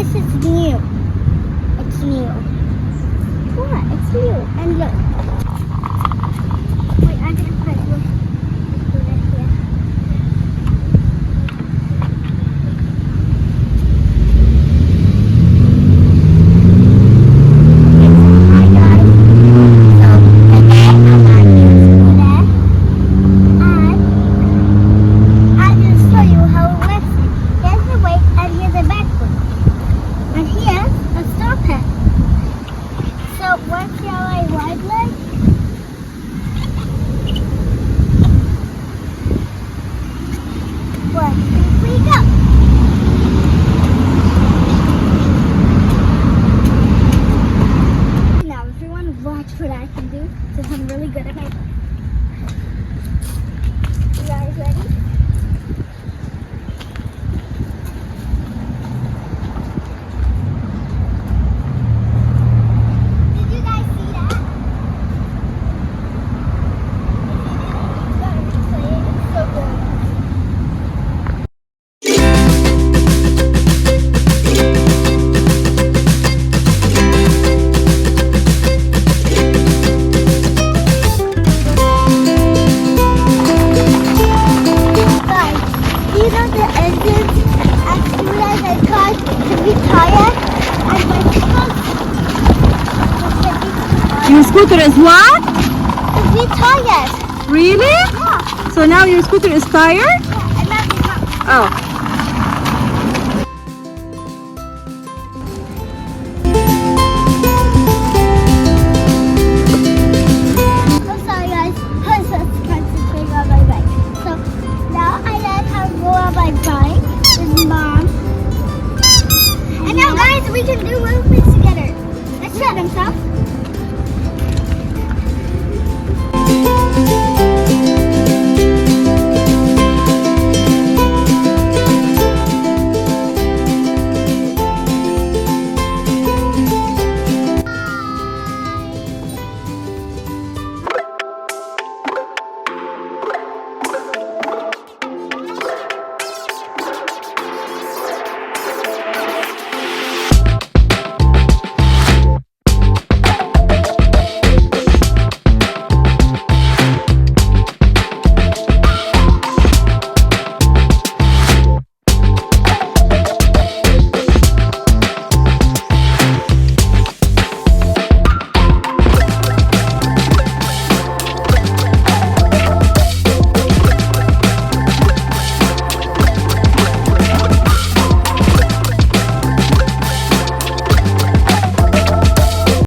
this is new. It's new. What? It's new. And look. Wait, I'm gonna put it here. Hi guys. So today I'm on your scooter, and I'm gonna show you how it works. Here's the weight and here's the back foot. And here's a stop pad. So what's Yaaay ride like? One, two, three, go! Now everyone watch what I can do, because I'm really good at my... You guys ready? Did you guys see that? It's so good. Guys, you know the engines as soon as I cars can be tired and my truck can be Your scooter is what? tired. Really? Yeah, So now your scooter is tired? yeah, and that's not Oh.